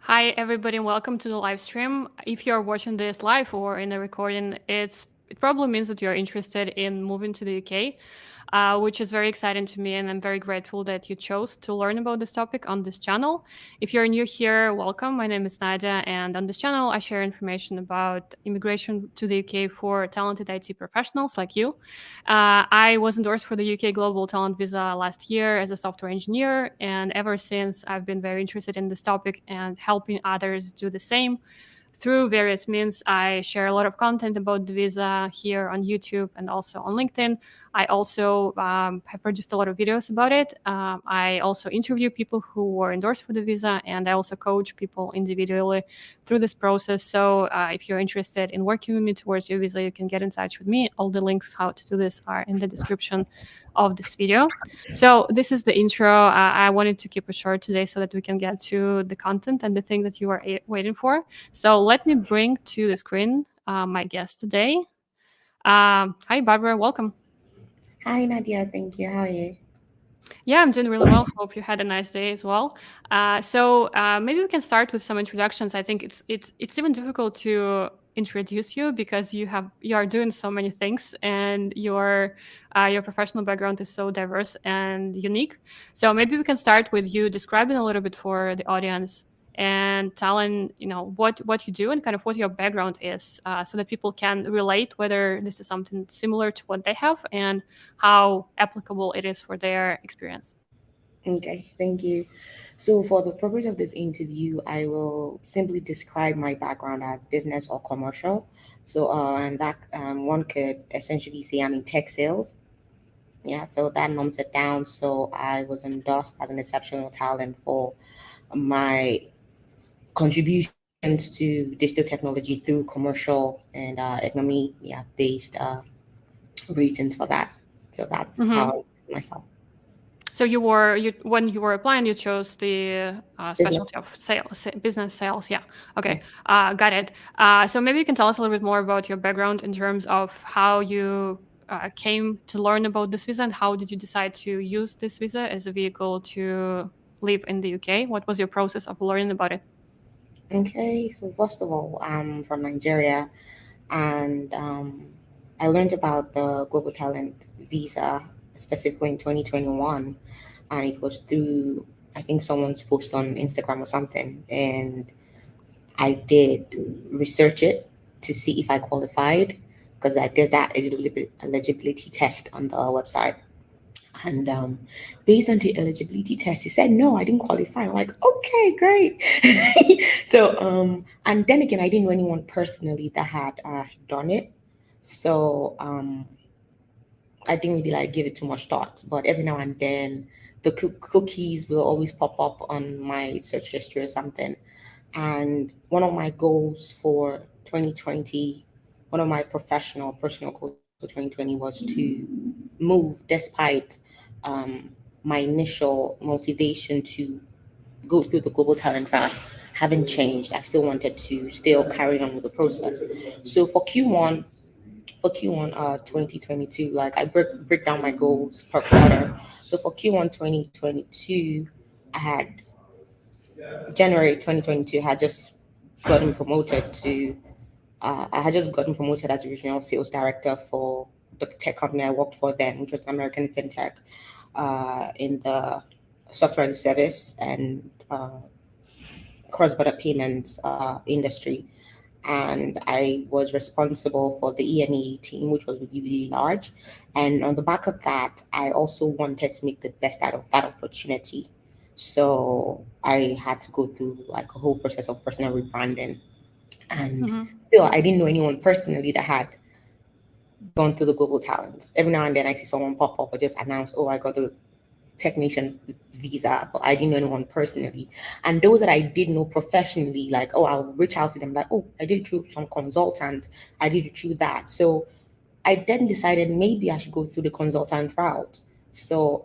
Hi, everybody, and welcome to the live stream. If you're watching this live or in a recording, it probably means that you're interested in moving to the UK, which is very exciting to me, and I'm very grateful that you chose to learn about this topic on this channel. If you're new here, welcome. My name is Nadia, and on this channel, I share information about immigration to the UK for talented IT professionals like you. I was endorsed for the UK Global Talent Visa last year as a software engineer, and ever since, I've been very interested in this topic and helping others do the same. Through various means, I share a lot of content about the visa here on YouTube and also on LinkedIn. I also have produced a lot of videos about it. I also interview people who were endorsed for the visa, and I also coach people individually through this process. So if you're interested in working with me towards your visa, you can get in touch with me. All the links how to do this are in the description of this video. So this is the intro. I wanted to keep it short today so that we can get to the content and the thing that you are waiting for. So let me bring to the screen my guest today. Hi, Barbara. Welcome. Hi Nadia, thank you. How are you? Yeah, I'm doing really well. Hope you had a nice day as well. So maybe we can start with some introductions. I think it's even difficult to introduce you because you are doing so many things, and your professional background is so diverse and unique. So maybe we can start with you describing a little bit for the audience and telling what you do and kind of what your background is, so that people can relate whether this is something similar to what they have and how applicable it is for their experience. Okay, thank you. So, for the purpose of this interview, I will simply describe my background as business or commercial. And that one could essentially say I'm in tech sales. Yeah, so that numbs it down. So, I was endorsed as an exceptional talent for my contributions to digital technology through commercial and economy, based ratings for that. So that's Hmm. how I myself So you when you were applying, you chose the business. specialty of sales, business sales. Yeah. Okay. Yes. Got it. So maybe you can tell us a little bit more about your background in terms of how you came to learn about this visa and how did you decide to use this visa as a vehicle to live in the UK? What was your process of learning about it? Okay, so first of all, I'm from Nigeria, and I learned about the Global Talent Visa specifically in 2021, and it was through, I think, someone's post on Instagram or something, and I did research it to see if I qualified because I did that eligibility test on the website. And based on the eligibility test, he said, no, I didn't qualify. I'm like, okay, great. And then again, I didn't know anyone personally that had done it. So I didn't really like give it too much thought. But every now and then, the cookies will always pop up on my search history or something. And one of my goals for 2020, one of my personal goals for 2020 was to move despite um, my initial motivation to go through the global talent track haven't changed. I still wanted to still carry on with the process. So for Q1 2022, like I break down my goals per quarter. So for Q1 2022, I had January 2022 had just gotten promoted to I had just gotten promoted as a regional sales director for the tech company I worked for then, which was an American fintech in the software as a service and cross-border payments industry. And I was responsible for the EME team, which was really, really large. And on the back of that, I also wanted to make the best out of that opportunity. So I had to go through like a whole process of personal rebranding. And Hmm. still, I didn't know anyone personally that had gone through the global talent. Every now and then I see someone pop up or just announce, oh, I got the technician visa, but I didn't know anyone personally. And those that I did know professionally, like, oh, I'll reach out to them, like, oh, I did it through some consultant, I did it through that. So I then decided maybe I should go through the consultant route. So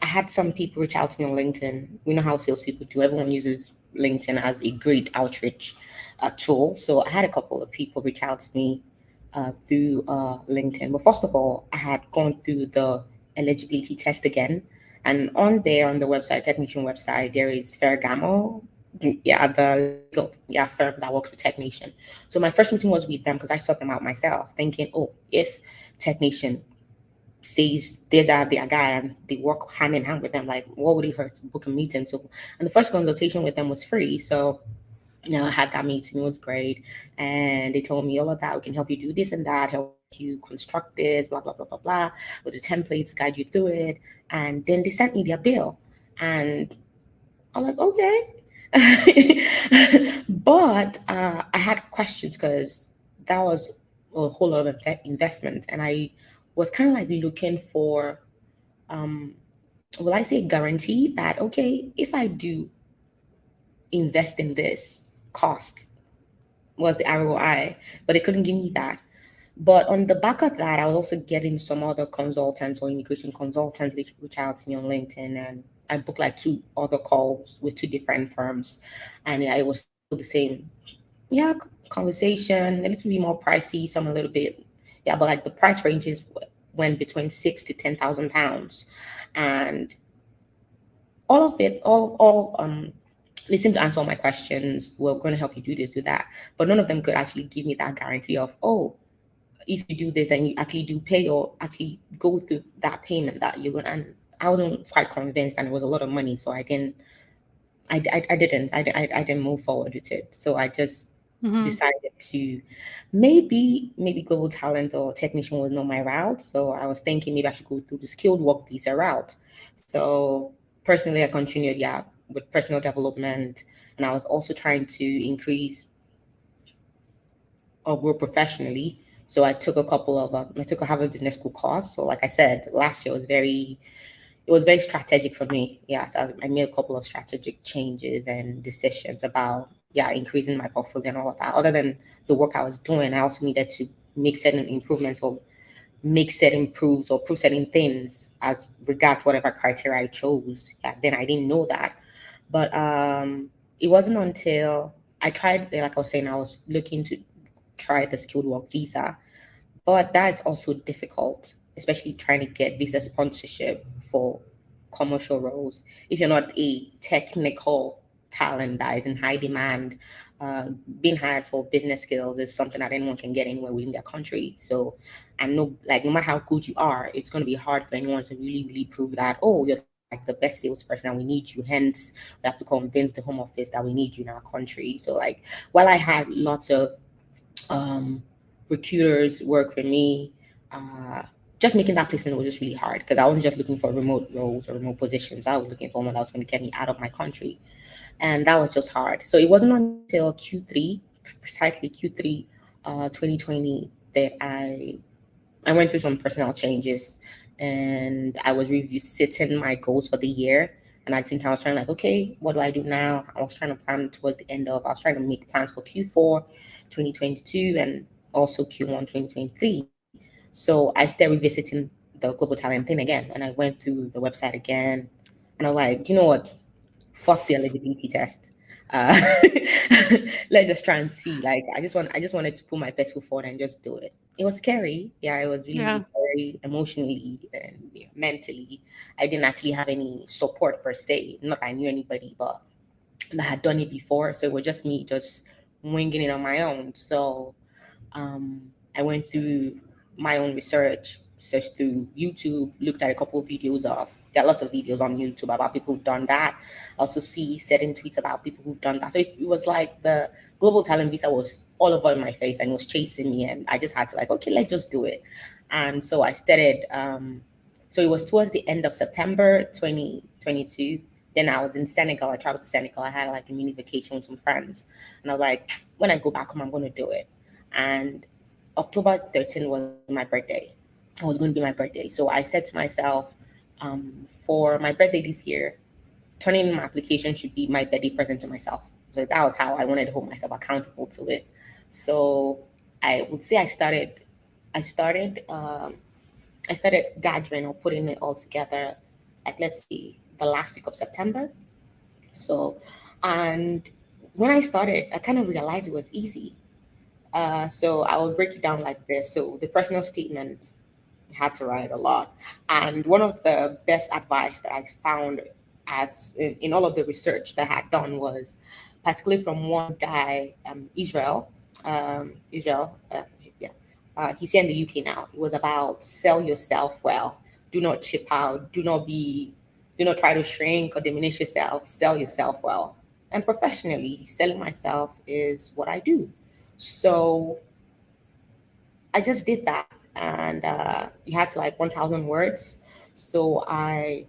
I had some people reach out to me on LinkedIn. We know how salespeople do. Everyone uses LinkedIn as a great outreach tool. So I had a couple of people reach out to me through LinkedIn. But first of all, I had gone through the eligibility test again. And on there, on the website, technician website, there is Ferragamo yeah, the legal, yeah, firm that works with Technation. So my first meeting was with them because I sought them out myself, thinking, oh, if Technation says these are their guy and they work hand in hand with them, like what would it hurt to book a meeting? So, and the first consultation with them was free. So I had that meeting, it was great. And they told me all of that. We can help you do this and that, help you construct this, blah, blah, blah, blah, blah, with the templates, guide you through it. And then they sent me their bill. And I'm like, okay. But I had questions because that was a whole lot of investment. And I was kind of like looking for, um, will I say guarantee that, okay, if I do invest in this cost, was the ROI, but they couldn't give me that. But on the back of that, I was also getting some other consultants or immigration consultants reach out to me on LinkedIn, and I booked like two other calls with two different firms, and yeah, it was still the same. Yeah, conversation, a little bit more pricey, some a little bit, yeah, but like the price ranges went between £6,000 to £10,000, and all of it, all they seemed to answer all my questions. We're going to help you do this, do that, but none of them could actually give me that guarantee of, oh, if you do this and you actually do pay or actually go through that payment that you're gonna. And I wasn't quite convinced, and it was a lot of money, so I didn't. I didn't move forward with it. So I just Hmm. decided to maybe global talent or technician was not my route. So I was thinking maybe I should go through the skilled work visa route. So personally, I continued, yeah, with personal development, and I was also trying to increase or grow professionally. So I took a couple of I took a Harvard Business School course. So like I said, last year was very strategic for me. Yeah, so I made a couple of strategic changes and decisions about, yeah, increasing my portfolio and all of that. Other than the work I was doing, I also needed to make certain improvements or make certain proofs or prove certain things as regards whatever criteria I chose. Yeah, then I didn't know that, but it wasn't until I tried, like I was saying, I was looking to try the skilled work visa, but that's also difficult, especially trying to get visa sponsorship for commercial roles. If you're not a technical talent that is in high demand, uh, being hired for business skills is something that anyone can get anywhere within their country. So, and no, like no matter how good you are, it's going to be hard for anyone to really prove that, oh, you're like the best salesperson and we need you. Hence, we have to convince the home office that we need you in our country. So, like, while I had lots of um, recruiters work with me. Uh, just making that placement was just really hard because I wasn't just looking for remote roles or remote positions. I was looking for one that was going to get me out of my country, and that was just hard. So it wasn't until Q3, precisely Q3, 2020, that I went through some personal changes, and I was revisiting my goals for the year. And at the same time, I was trying like, okay, what do I do now? I was trying to plan towards the end of. I was trying to make plans for Q4, 2022, and also Q1, 2023. So I started revisiting the global talent thing again, and I went through the website again, and I was like, you know what? Fuck the eligibility test. Uh, let's just try and see. Like, I just wanted to put my best foot forward and just do it. It was scary. Yeah, it was really Yeah. scary emotionally and, yeah, mentally. I didn't actually have any support per se. Not that I knew anybody, but that had done it before. So it was just me just winging it on my own. So um, I went through my own research, searched through YouTube, looked at a couple of videos of, there are lots of videos on YouTube about people who've done that. Also see certain tweets about people who've done that. So it was like the global talent visa was all over my face and was chasing me. And I just had to like, okay, let's just do it. And so I started, so it was towards the end of September 2022. Then I was in Senegal. I traveled to Senegal. I had like a mini vacation with some friends. And I was like, when I go back home, I'm going to do it. And October 13th was my birthday. It was going to be my birthday. So I said to myself, for my birthday this year, turning in my application should be my birthday present to myself. So that was how I wanted to hold myself accountable to it. So I would say I started, I started gathering or putting it all together, like let's see, the last week of September. So, and when I started, I kind of realized it was easy. So I will break it down like this. So the personal statement had to write a lot, and one of the best advice that I found as in all of the research that I had done was particularly from one guy, Israel, yeah, he's here in the UK now. It was about sell yourself well, do not chip out, do not try to shrink or diminish yourself, sell yourself well. And professionally, selling myself is what I do. So I just did that, and you had to like 1,000 words. So I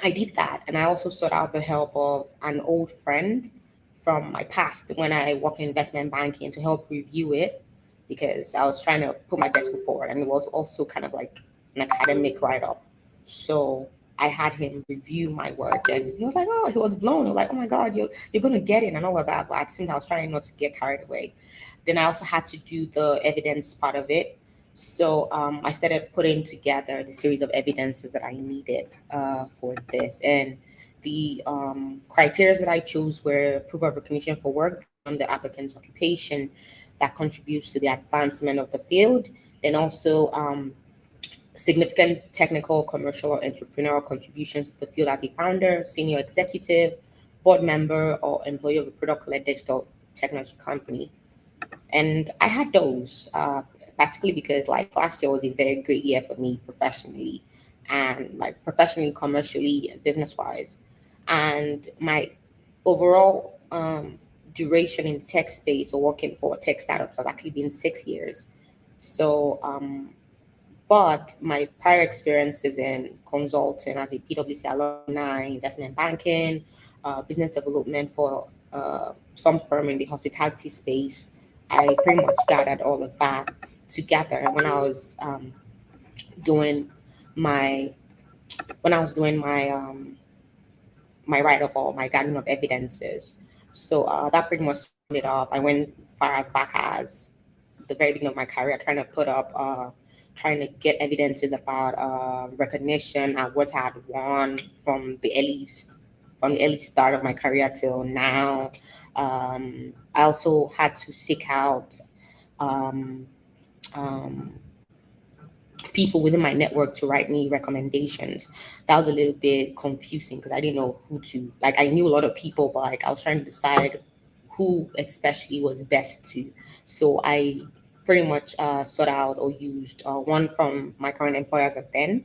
did that, and I also sought out the help of an old friend from my past when I worked in investment banking to help review it because I was trying to put my best foot forward, and it was also kind of like an academic write up. So I had him review my work, and he was like, "Oh," he was blown. He was like, "Oh my God, you're gonna get it," and all of that. But at the same time, I was trying not to get carried away. Then I also had to do the evidence part of it. So I started putting together the series of evidences that I needed for this. And the criteria that I chose were proof of recognition for work on the applicant's occupation that contributes to the advancement of the field, and also significant technical, commercial, or entrepreneurial contributions to the field as a founder, senior executive, board member, or employee of a product-led digital technology company. And I had those, particularly because like last year was a very great year for me professionally, and like professionally, commercially, business wise. And my overall duration in tech space or working for tech startups has actually been 6 years. So but my prior experiences in consulting as a PwC alumni, investment banking, business development for some firm in the hospitality space, I pretty much gathered all of that together when I was doing my my write up or my gathering of evidences. So that pretty much summed it up. I went far as back as the very beginning of my career, trying to get evidences about recognition and what I had won from the early start of my career till now. I also had to seek out um, um, people within my network to write me recommendations. That was a little bit confusing because I didn't know who to like. I knew a lot of people, but like I was trying to decide who especially was best to. So I pretty much sought out or used one from my current employers at then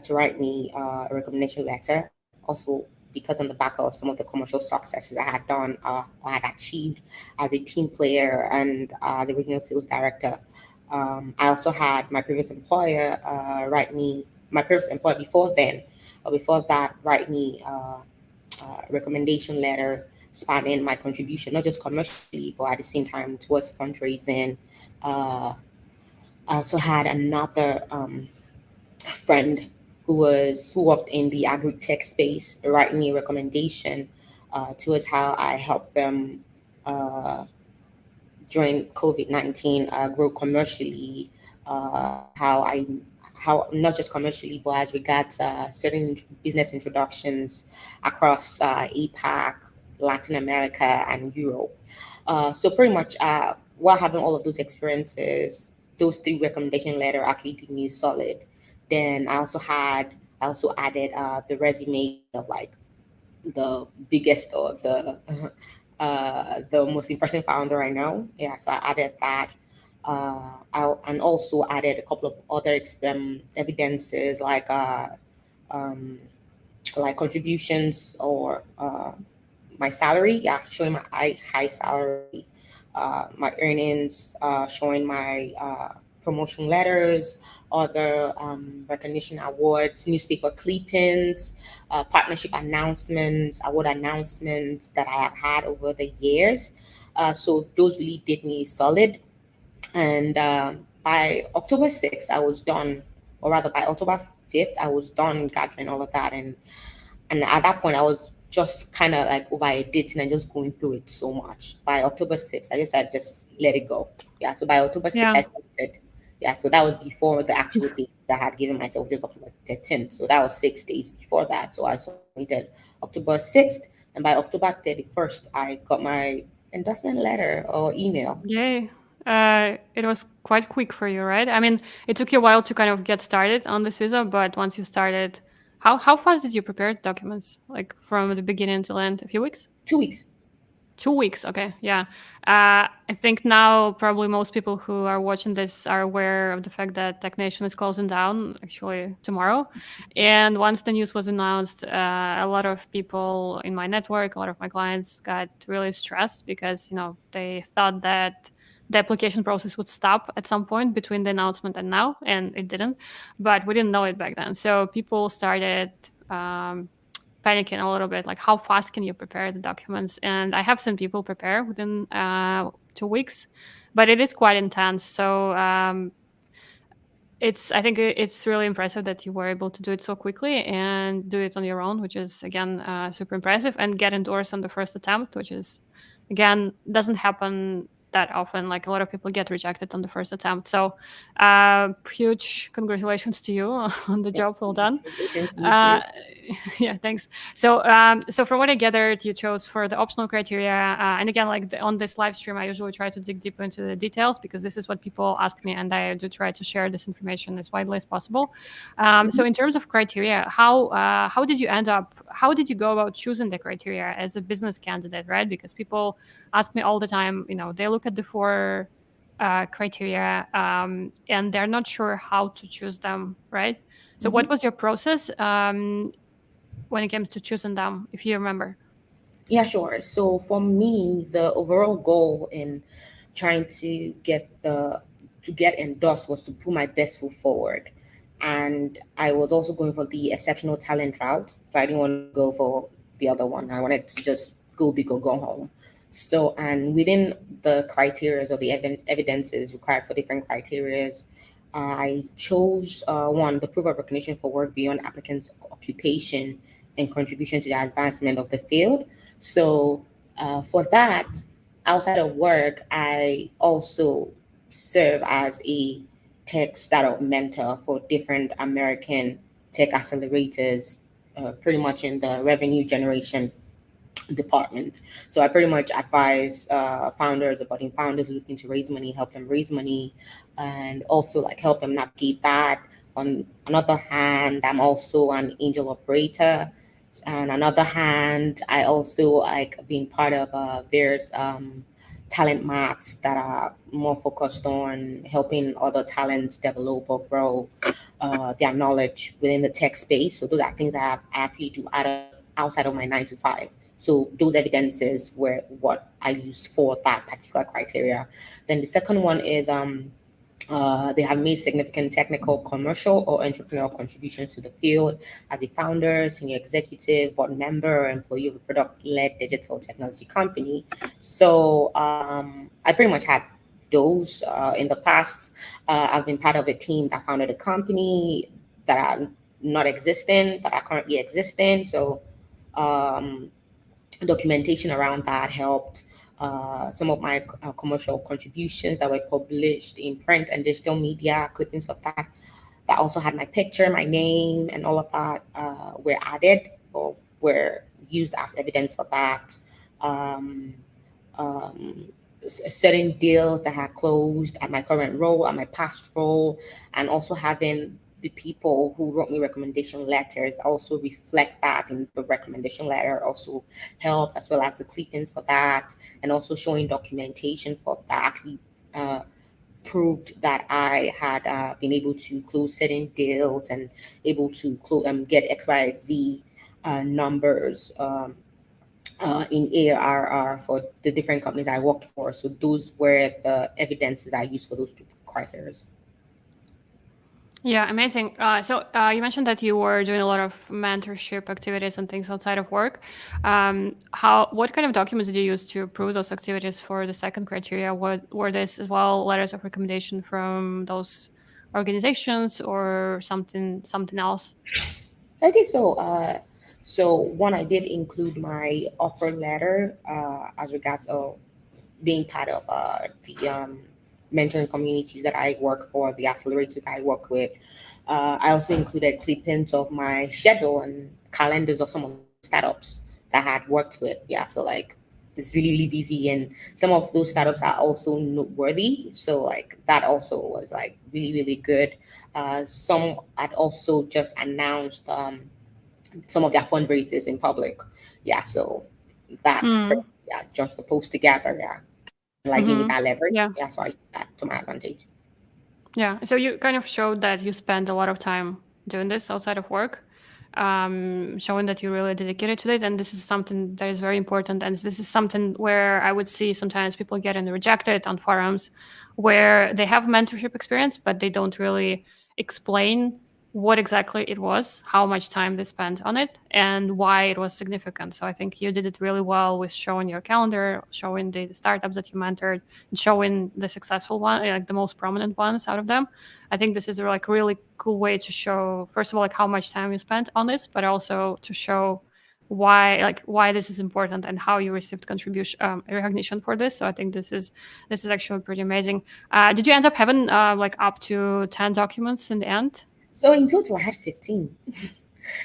to write me a recommendation letter. Also, because on the back of some of the commercial successes I had done, I had achieved as a team player and as a regional sales director. I also had my previous employer my previous employer before then, or before that, write me a recommendation letter spanning my contribution, not just commercially, but at the same time towards fundraising. Uh, I also had another friend who worked in the agri tech space write me a recommendation towards how I helped them uh, during COVID-19 grow commercially, how not just commercially, but as regards certain business introductions across APAC, Latin America, and Europe. So pretty much while having all of those experiences, those three recommendation letter actually did me solid. Then I also added the resumes of like the biggest or the most impressive founder I know. Yeah, so I added that. And also added a couple of other evidences um, like contributions or my salary. Yeah, showing my high salary, my earnings, showing my promotion letters, other recognition awards, newspaper clippings, partnership announcements, award announcements that I have had over the years. So those really did me solid. And by October 6th, I was done, or rather by October 5th, I was done gathering all of that. And at that point, I was just kind of like over editing and just going through it so much. By October 6th, I just let it go. Yeah. So by October 6th, Yeah. I submitted. Yeah. So that was before the actual date that I had given myself, which was October 13th. So that was 6 days before that. So I submitted October 6th. And by October 31st, I got my endorsement letter or email. Yay. It was quite quick for you, right? I mean, it took you a while to kind of get started on the CISA, but once you started, How fast did you prepare documents? Like from the beginning to end? A few weeks? 2 weeks. 2 weeks. Okay, yeah. I think now probably most people who are watching this are aware of the fact that Tech Nation is closing down actually tomorrow. And once the news was announced, a lot of people in my network, a lot of my clients got really stressed because they thought that the application process would stop at some point between the announcement and now, and it didn't. But we didn't know it back then, so people started. Panicking a little bit, like how fast can you prepare the documents? And I have seen people prepare within 2 weeks, but it is quite intense. So I think it's really impressive that you were able to do it so quickly and do it on your own, which is again super impressive, and get endorsed on the first attempt, which is again doesn't happen that often. Like a lot of people get rejected on the first attempt. So huge congratulations to you on the job well done. Congratulations to you uh, too. yeah, thanks. So from what I gathered, you chose for the optional criteria, and again, like on this live stream, I usually try to dig deeper into the details because this is what people ask me, and I do try to share this information as widely as possible. So Mhm. in terms of criteria, how did you end up? How did you go about choosing the criteria as a business candidate, right? Because people ask me all the time. They look at the four criteria, and they're not sure how to choose them, right? So, what Mhm. was your process when it comes to choosing them, if you remember? Yeah, sure. So for me, the overall goal in trying to get endorsed was to put my best foot forward. And I was also going for the exceptional talent route. So I didn't want to go for the other one. I wanted to just go big or go home. So and within the criterias or the evidences required for different criterias, I chose one, the proof of recognition for work beyond applicants' occupation and contribution to the advancement of the field. So for that, outside of work, I also serve as a tech startup mentor for different American tech accelerators, pretty much in the revenue generation department. So I pretty much advise founders, budding founders looking to raise money, help them raise money, and also like help them navigate that. On another hand, I'm also an angel operator. And another hand, I also like being part of various talent mats that are more focused on helping other talents develop or grow their knowledge within the tech space. So those are things I actually do outside of my 9 to 5. So those evidences were what I used for that particular criteria. Then the second one is they have made significant technical, commercial, or entrepreneurial contributions to the field as a founder, senior executive, board member, or employee of a product-led digital technology company. So I pretty much had those in the past. I've been part of a team that founded a company that are not existent, that are currently existing. So um, documentation around that helped. Some of my commercial contributions that were published in print and digital media, clippings of that also had my picture, my name, and all of that were added or were used as evidence for that. Um, um, Certain deals that had closed at my current role, at my past role, and also having the people who wrote me recommendation letters also reflect that in the recommendation letter also help, as well as the clippings for that, and also showing documentation for that actually uh, proved that I had been able to close certain deals and able to get XYZ numbers in ARR for the different companies I worked for. So those were the evidences I used for those two criteria. Yeah, amazing. So you mentioned that you were doing a lot of mentorship activities and things outside of work. What kind of documents did you use to approve those activities for the second criteria? What were this as well letters of recommendation from those organizations or something else? Okay, so one, I did include my offer letter as regards being part of the mentoring communities that I work for, the accelerators that I work with. I also included clippings of my schedule and calendars of some of the startups that I had worked with. Yeah, so like it's really, really busy, and some of those startups are also noteworthy. So like that also was like really, really good. Some had also just announced some of their fundraisers in public. Yeah, so that Mm. yeah, just to post together, yeah, like give me Mm-hmm. that leverage. Yeah. Yeah, so I use that to my advantage. Yeah. So you kind of showed that you spend a lot of time doing this outside of work, showing that you're really dedicated to it. And this is something that is very important. And this is something where I would see sometimes people getting rejected on forums where they have mentorship experience, but they don't really explain what exactly it was, how much time they spent on it, and why it was significant. So I think you did it really well with showing your calendar, showing the startups that you mentored, showing the successful one, like the most prominent ones out of them. I think this is like a really cool way to show, first of all, like how much time you spent on this, but also to show why this is important and how you received contribution recognition for this. So I think this is actually pretty amazing. Did you end up having like up to 10 documents in the end? So in total, I had 15.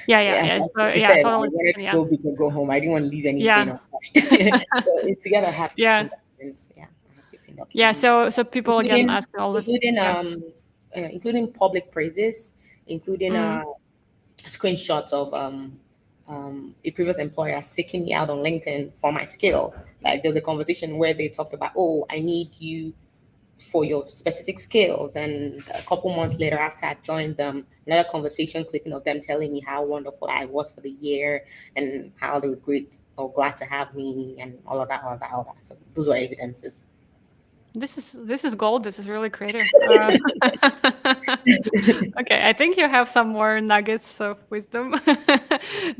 Yeah, yeah, Yeah, yeah. so So like I yeah, said, I totally. wanted to Yeah, go big or go home. I didn't want to leave anything yeah, untouched. So together, I had yeah, 15 documents. Yeah, I had 15 yeah. documents, So people again including ask all this. including Yeah. um including public praises, including Mm. screenshots of a previous employer seeking me out on LinkedIn for my skill. Like there was a conversation where they talked about, oh, I need you for your specific skills. And a couple months later, after I joined them, another conversation clipping of them telling me how wonderful I was for the year and how they were great or glad to have me and all of that, all of that, all that. So those were evidences. This is gold. This is really creative. Okay, I think you have some more nuggets of wisdom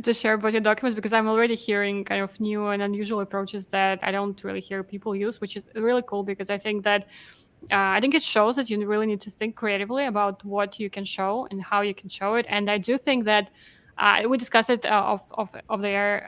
to share about your documents because I'm already hearing kind of new and unusual approaches that I don't really hear people use, which is really cool because I think it shows that you really need to think creatively about what you can show and how you can show it. And I do think that we discussed it of there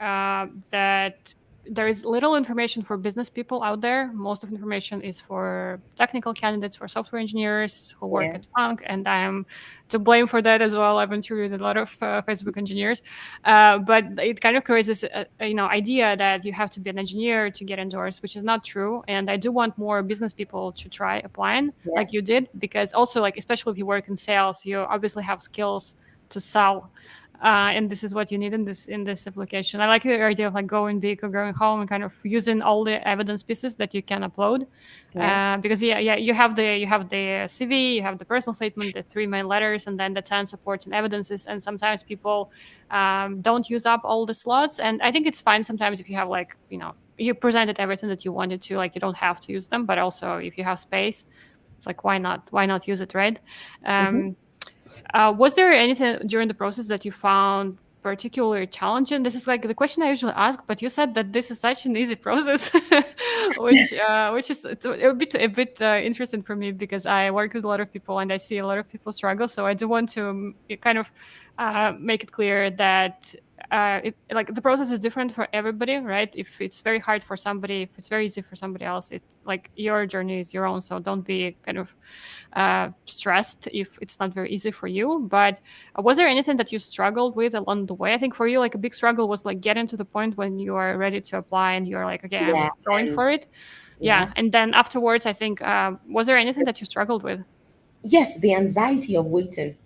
that there is little information for business people out there. Most of information is for technical candidates, for software engineers who work Yeah. at Funk, and I'm to blame for that as well. I've interviewed a lot of Facebook engineers, but it kind of creates this idea that you have to be an engineer to get endorsed, which is not true. And I do want more business people to try applying Yeah. like you did, because also like especially if you work in sales, you obviously have skills to sell, and this is what you need in this application. I like the idea of like going big or going home and kind of using all the evidence pieces that you can upload, Yeah. because yeah, you have the CV, you have the personal statement, the three main letters, and then the 10 supports and evidences. And sometimes people don't use up all the slots, and I think it's fine sometimes if you have like you presented everything that you wanted to, like you don't have to use them, but also if you have space, it's like why not use it, right? Hmm. um, was there anything during the process that you found particularly challenging? This is like the question I usually ask, but you said that this is such an easy process, which is a bit interesting for me because I work with a lot of people and I see a lot of people struggle. So I do want to kind of make it clear that like the process is different for everybody, right? If it's very hard for somebody, if it's very easy for somebody else, it's like your journey is your own. So don't be kind of stressed if it's not very easy for you. But was there anything that you struggled with along the way? I think for you, like a big struggle was like getting to the point when you are ready to apply and you're like, okay, Yeah. I'm going And for it. yeah. Yeah. And then afterwards, I think, was there anything that you struggled with? Yes, the anxiety of waiting.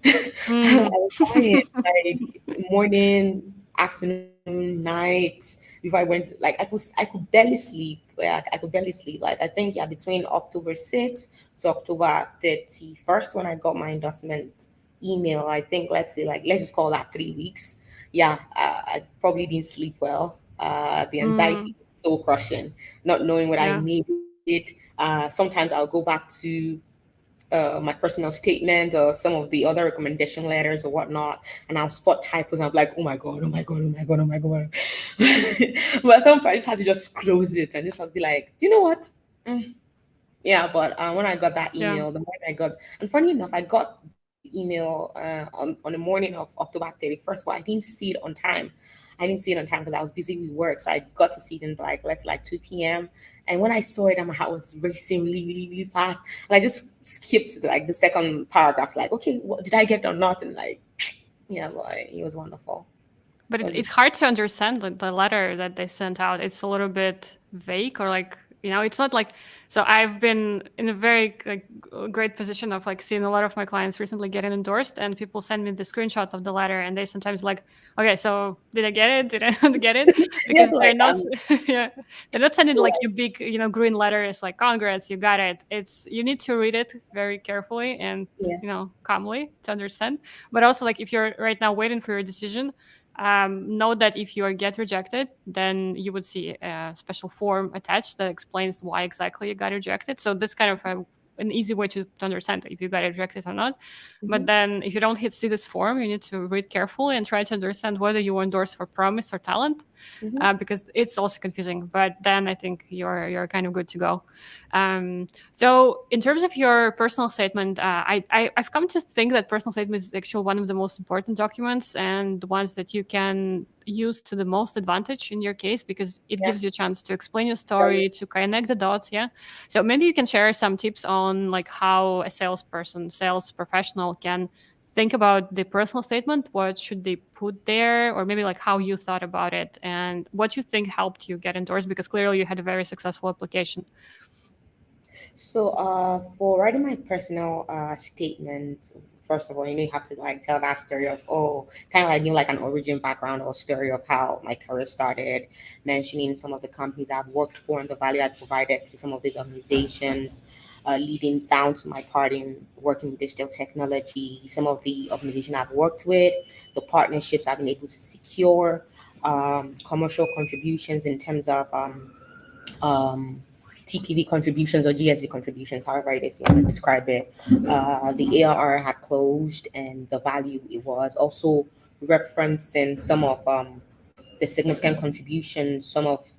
I Mm. was dying like morning, afternoon, night. If I went like I could barely sleep. Yeah, I could barely sleep. Like I think yeah, between October 6th to October 31st when I got my endorsement email, I think let's just call that 3 weeks. Yeah, I probably didn't sleep well. The anxiety Mm. was so crushing, not knowing what I Yeah. needed. Sometimes I'll go back to my personal statement or some of the other recommendation letters or whatnot, and I'll spot typos. And I'm like, oh my god, oh my god, oh my god, oh my god. But sometimes I just have to just close it and just have to be like, you know what? Mm, yeah, but when I got that Yeah. email, the morning I got, and funny enough, I got the email on the morning of October 31st, but I didn't see it on time. I didn't see it on time because I was busy with work. So I got to see it in like, let's like 2 p.m. And when I saw it, my heart was racing really, really, really fast. And I just skipped to like the second paragraph, like, okay, what did I get or not? And like, yeah, boy, it was wonderful. But It it's was, it's hard to understand the letter that they sent out. It's a little bit vague, or like It's not like, so I've been in a very like great position of like seeing a lot of my clients recently getting endorsed, and people send me the screenshot of the letter, and they sometimes like, okay, so did I get it? Did I not get it? Yes, Because they're like not, yeah, they're not sending like like you big, green letters like congrats, you got it. It's, you need to read it very carefully and yeah. calmly to understand. But also, like, if you're right now waiting for your decision, know that if you get rejected, then you would see a special form attached that explains why exactly you got rejected. So that's kind of an easy way to understand if you got rejected or not. But Hmm. then if you don't see this form, you need to read carefully and try to understand whether you were endorsed for promise or talent, Hmm. because it's also confusing. But then I think you're kind of good to go. So in terms of your personal statement, I've come to think that personal statement is actually one of the most important documents and the ones that you can use to the most advantage in your case, because it Yeah. gives you a chance to explain your Tell story, us. to connect the dots. Yeah. So maybe you can share some tips on like how a salesperson, sales professional can think about the personal statement. What should they put there, or maybe like how you thought about it and what you think helped you get endorsed, because clearly you had a very successful application. So, for writing my personal statement, first of all, you have to like tell that story of, oh, kind of like like an origin background or story of how my career started, mentioning some of the companies I've worked for and the value I provided to some of these organizations, leading down to my part in working with digital technology, some of the organizations I've worked with, the partnerships I've been able to secure, commercial contributions in terms of um, TPV contributions or GSV contributions, however it is you want to describe it. The ARR had closed and the value it was. Also referencing some of the significant contributions some of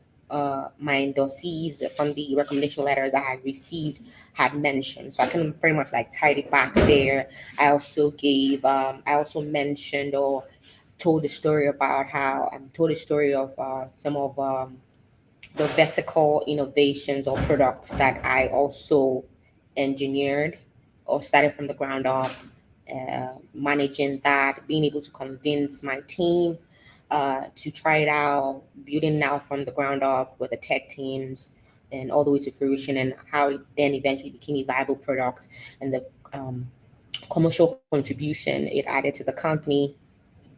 my endorsees from the recommendation letters I had received had mentioned. So I can pretty much like tied it back there. I also mentioned or told the story about how told the story of some of the vertical innovations or products that I also engineered or started from the ground up, managing that, being able to convince my team to try it out, building now from the ground up with the tech teams and all the way to fruition, and how it then eventually became a viable product and the commercial contribution it added to the company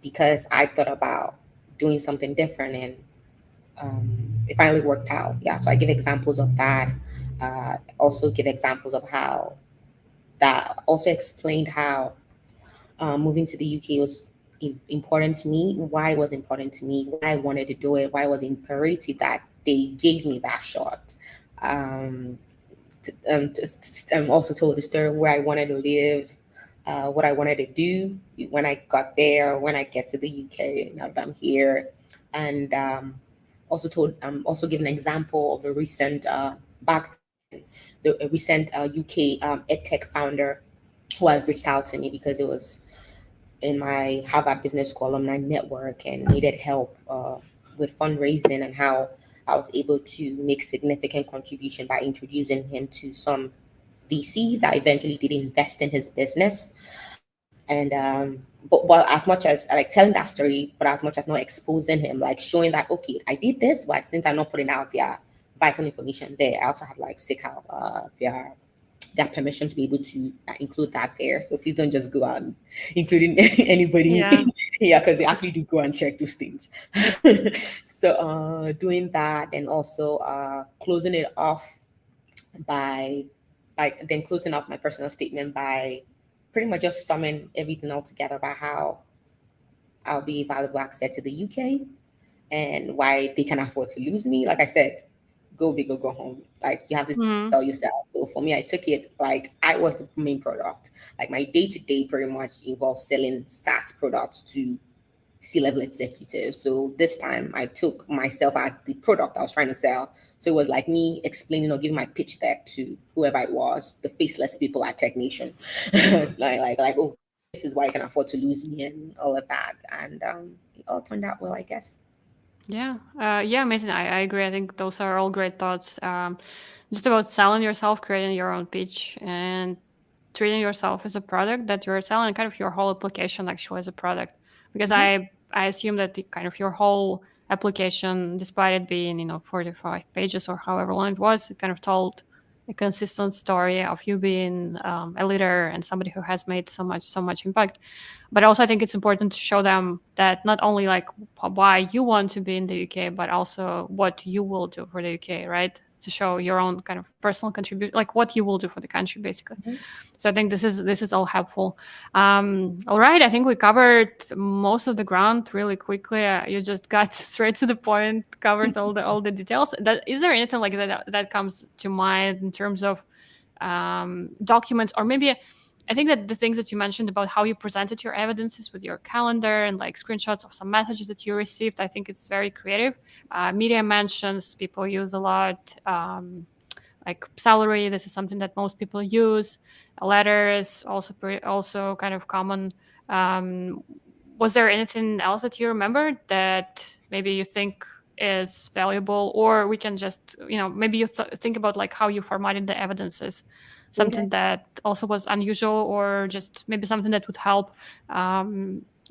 because I thought about doing something different and it finally worked out. Yeah, so I give examples of that. Also give examples of how that also explained how moving to the UK was important to me, why it was important to me, why I wanted to do it, why it was imperative that they gave me that shot. Um, also told the story where I wanted to live, what I wanted to do when I got there, when I get to the UK, now that I'm here, and also give an example of a recent back then a recent UK edtech founder who has reached out to me because it was in my Harvard Business School alumni network and needed help with fundraising and how I was able to make significant contribution by introducing him to some VC that eventually did invest in his business. And but as much as I like telling that story, but as much as not exposing him, like showing that okay, I did this, but at the same time not putting out their vital information there. I also had like seek out their permission to be able to include that there. So please don't just go out including anybody. Yeah. Yeah, because they actually do go and check those things. So doing that and also closing it off by then closing off my personal statement by pretty much just summing everything all together about how I'll be a valuable asset to the UK and why they can afford to lose me. Like I said, go big or go home. Like you have to sell Mhm. yourself. So for me, I took it like I was the main product. Like my day to day pretty much involves selling SaaS products to C-level executives. So this time I took myself as the product I was trying to sell. So it was like me explaining or giving my pitch deck to whoever it was, the faceless people at Technation. like, oh, this is why I can afford to lose me and all of that. And it all turned out well, I guess. Yeah. Yeah, amazing. I agree. I think those are all great thoughts. Just about selling yourself, creating your own pitch, and treating yourself as a product that you're selling, and kind of your whole application actually as a product. Because Hmm. I assume that the kind of your whole application, despite it being 45 pages or however long it was. It kind of told a consistent story of you being a leader and somebody who has made so much impact. But also, I think it's important to show them that not only like why you want to be in the UK, but also what you will do for the UK, right? To show your own kind of personal contribution, like what you will do for the country, basically. So I think this is all helpful. All right, I think we covered most of the ground really quickly. You just got straight to the point, covered all the details. Is there anything like that comes to mind in terms of documents, or maybe I think that the things that you mentioned about how you presented your evidences with your calendar and like screenshots of some messages that you received, I think it's very creative. Media mentions people use a lot. Like salary, this is something that most people use. Letters also also kind of common. um, was there anything else that you remember that maybe you think is valuable, or we can just maybe you think about like how you formatted the evidences, Okay. something that also was unusual, or just maybe something that would help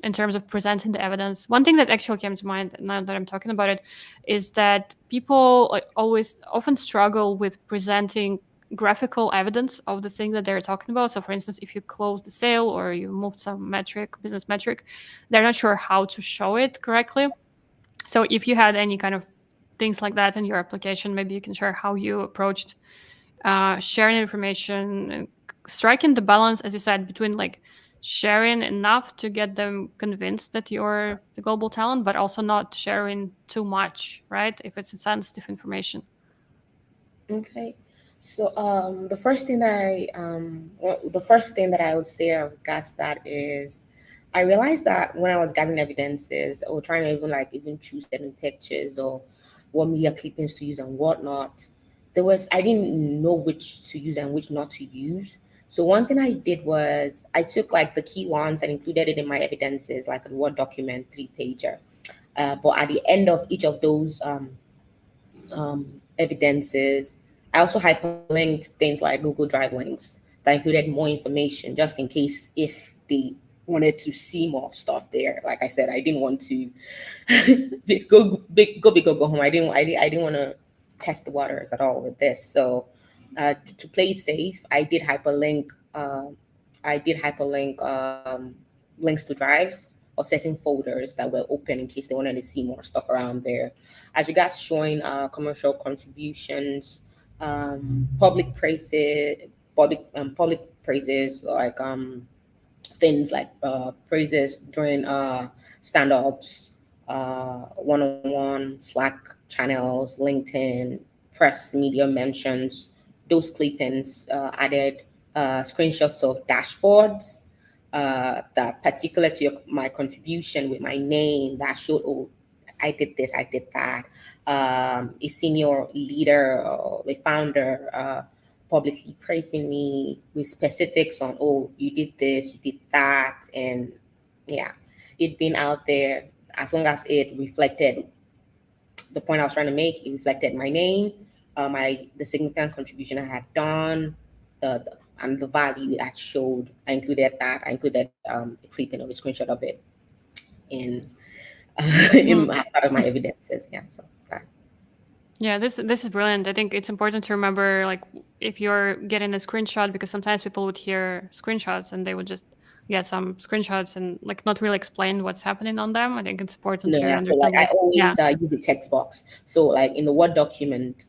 in terms of presenting the evidence. One thing that actually came to mind now that I'm talking about it is that people like always often struggle with presenting graphical evidence of the thing that they're talking about. So for instance, if you close the sale or you moved some business metric, they're not sure how to show it correctly. So if you had any kind of things like that in your application, maybe you can share how you approached sharing information and striking the balance, as you said, between like sharing enough to get them convinced that you're the global talent, but also not sharing too much, right? If it's sensitive information. Okay. So the first thing that I would say in regards to that is I realized that when I was gathering evidences or trying to even choose certain pictures or what media clippings to use and whatnot, I didn't know which to use and which not to use. So one thing I did was I took like the key ones and included it in my evidences, like a Word document, 3 pager. But at the end of each of those evidences. I also hyperlinked things like Google Drive links that included more information just in case if they wanted to see more stuff there. Like I said, I didn't want to go big or go home. I didn't want to test the waters at all with this. So to play it safe, I did hyperlink links to drives or certain folders that were open in case they wanted to see more stuff around there. As regards showing commercial contributions, public praises, public praises things like praises during stand-ups, one-on-one, Slack channels, LinkedIn, press media mentions, those clippings added screenshots of dashboards that particular to my contribution with my name that showed, oh, I did this, I did that. A senior leader or a founder publicly praising me with specifics on, oh, you did this, you did that. And yeah, it being out there, as long as it reflected the point I was trying to make, it reflected my name, the significant contribution I had done, and the value that showed. I included that. I included a clipping of a screenshot of it in Mhm. as part of my evidences. Yeah, so that. Yeah, this is brilliant. I think it's important to remember, like, if you're getting a screenshot, because sometimes people would hear screenshots and they would just get some screenshots and like not really explain what's happening on them. I think it's important No, to yeah. So like understand, I like, yeah. always use the text box. So like in the Word document,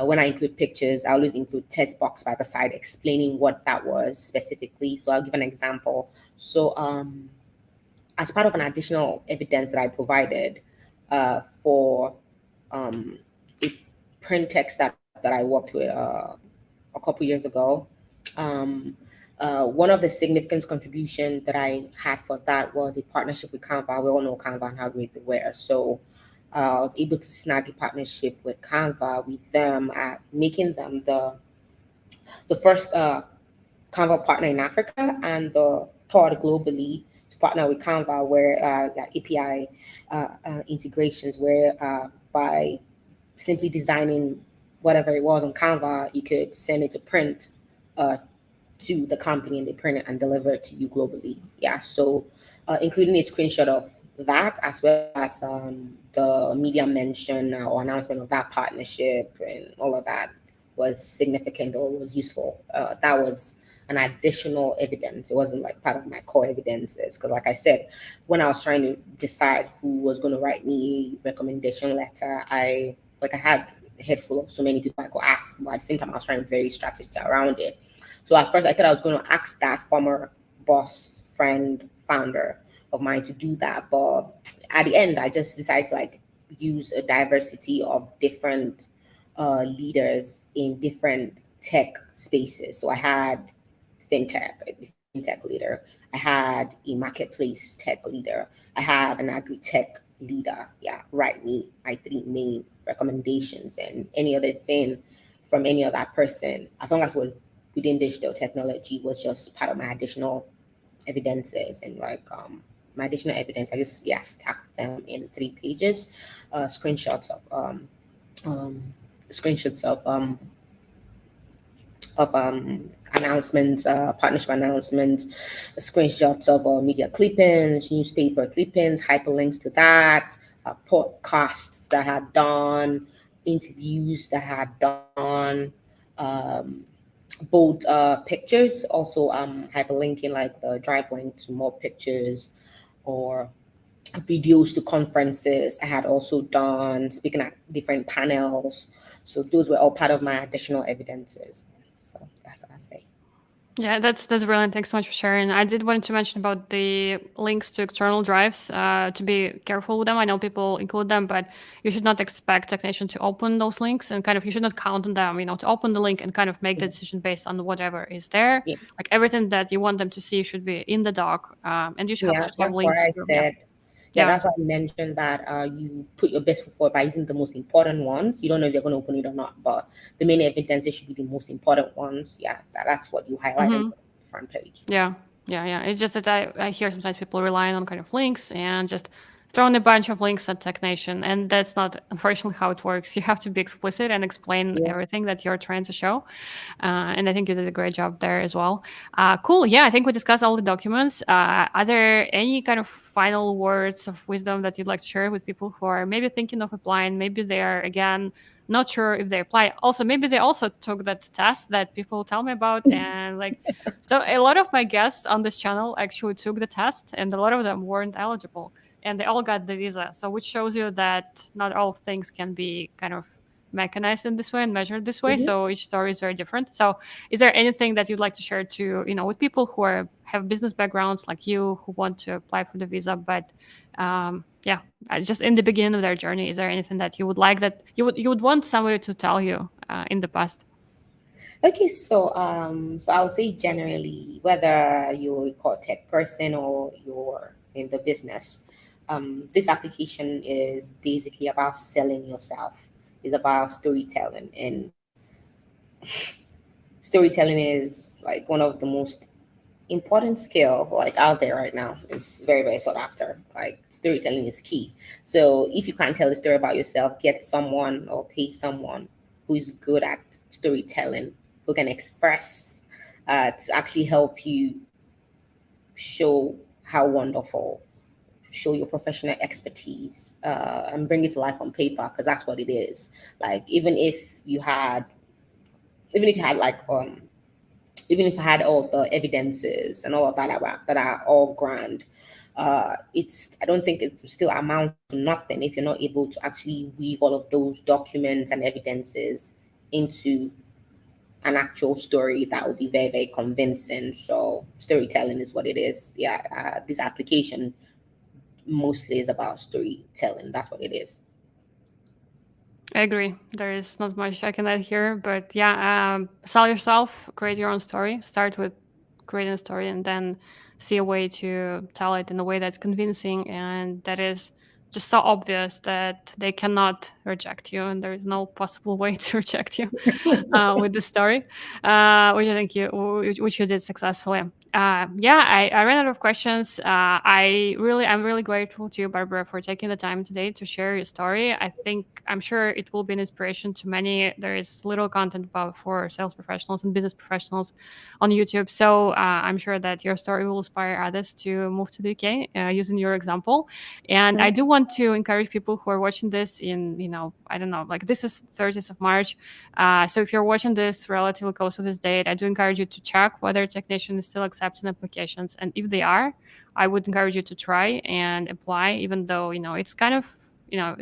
when I include pictures, I always include text box by the side explaining what that was specifically. So I'll give an example. So as part of an additional evidence that I provided for a print text that I worked with a couple years ago. Um, One of the significant contribution that I had for that was a partnership with Canva. We all know Canva and how great they were. So I was able to snag a partnership with Canva with them at making them the first Canva partner in Africa and the third globally to partner with Canva, where the API integrations, where by simply designing whatever it was on Canva, you could send it to print uh, to the company and they print it and deliver it to you globally. Yeah, so including a screenshot of That, as well as the media mention or announcement of that partnership and all of that, was significant or was useful. That was an additional evidence. It wasn't like part of my core evidences because, like I said, when I was trying to decide who was going to write me a recommendation letter, I had a head full of so many people I could ask, but at the same time I was trying to be very strategic around it. So at first I thought I was going to ask that former boss, friend, founder of mine to do that, but at the end I just decided to like use a diversity of different leaders in different tech spaces. So I had fintech leader, I had a marketplace tech leader, I had an agri tech leader. Yeah, write me my three main recommendations, and any other thing from any other person, as long as it was within digital technology, was just part of my additional evidences. And my additional evidence, I just stacked them in 3 pages, screenshots um, screenshots of announcements, partnership announcements, screenshots of media clippings, newspaper clippings, hyperlinks to that, podcasts that I had done, interviews that I had done, um, both pictures, also hyperlinking like the drive link to more pictures, or videos to conferences I had also done, speaking at different panels. So those were all part of my additional evidences. So that's what I say. Yeah, that's brilliant. Thanks so much for sharing. I did want to mention about the links to external drives. To be careful with them. I know people include them, but you should not expect technician to open those links, and kind of you should not count on them. To open the link and kind of make the Yeah, decision based on whatever is there. yeah, Like everything that you want them to see should be in the doc, and you yeah. should have That's why links I to yeah, said, yeah, yeah. that's why I mentioned that you put your best foot forward by using the most important ones. You don't know if you're going to open it or not, but the main evidences should be the most important ones. Yeah, that's what you highlight on Mm-hmm. the front page. Yeah, yeah. It's just that I hear sometimes people relying on kind of links and just throwing a bunch of links at Technation, and that's not unfortunately how it works. You have to be explicit and explain Yeah. everything that you're trying to show. And I think you did a great job there as well. Cool. Yeah, I think we discussed all the documents. Are there any kind of final words of wisdom that you'd like to share with people who are maybe thinking of applying? Maybe they are, again, not sure if they apply. Also, maybe they also took that test that people tell me about. And like, so a lot of my guests on this channel actually took the test, and a lot of them weren't eligible. And they all got the visa. So, which shows you that not all things can be kind of mechanized in this way and measured this way. Mhm. So each story is very different. So is there anything that you'd like to share to, with people who have business backgrounds like you who want to apply for the visa, but yeah, just in the beginning of their journey, is there anything that you would like that you would want somebody to tell you in the past? Okay, so I would say generally, whether you're a core tech person or you're in the business, this application is basically about selling yourself. It's about storytelling, and storytelling is like one of the most important skill like out there right now. It's very, very sought after. Like storytelling is key. So if you can't tell a story about yourself, get someone or pay someone who is good at storytelling, who can express, to actually help you show how wonderful, show your professional expertise, and bring it to life on paper, because that's what it is. Like even if you had like even if I had all the evidences and all of that are all grand, it's I don't think it still amounts to nothing if you're not able to actually weave all of those documents and evidences into an actual story that will be very, very convincing. So storytelling is what it is. Yeah, this application mostly is about storytelling. That's what it is. I agree. There is not much I can add here, but yeah, sell yourself, create your own story. Start with creating a story, and then see a way to tell it in a way that's convincing and that is just so obvious that they cannot reject you, and there is no possible way to reject you with the story, which I think which you did successfully. Yeah, I ran out of questions. I'm really grateful to you, Barbara, for taking the time today to share your story. I'm sure it will be an inspiration to many. There is little content about for sales professionals and business professionals on YouTube, so I'm sure that your story will inspire others to move to the UK using your example. And I do want to encourage people who are watching this in, I don't know, like this is 30th of March. So if you're watching this relatively close to this date, I do encourage you to check whether technician is still accepting applications. And if they are, I would encourage you to try and apply, even though, it's kind of,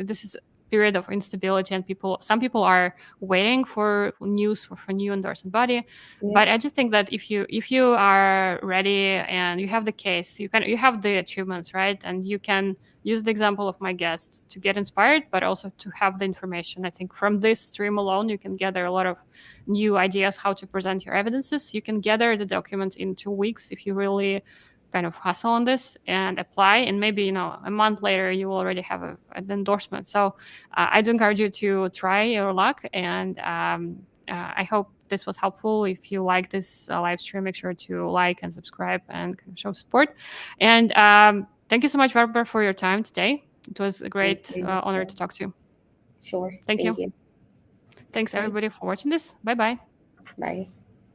this is a period of instability and some people are waiting for news for new endorsement body. Yeah. But I just think that if you are ready and you have the case, you have the achievements, right? And you can use the example of my guests to get inspired, but also to have the information. I think from this stream alone, you can gather a lot of new ideas how to present your evidences. You can gather the documents in 2 weeks if you really kind of hustle on this and apply. And maybe, a month later, you will already have an endorsement. So I do encourage you to try your luck. And I hope this was helpful. If you like this live stream, make sure to like and subscribe and kind of show support. And thank you so much, Barbara, for your time today. It was a Thank great you. honor Yeah. to talk to you. Sure. Thank Thank you. you. Thanks, Bye. everybody, for watching this. Bye bye. Bye.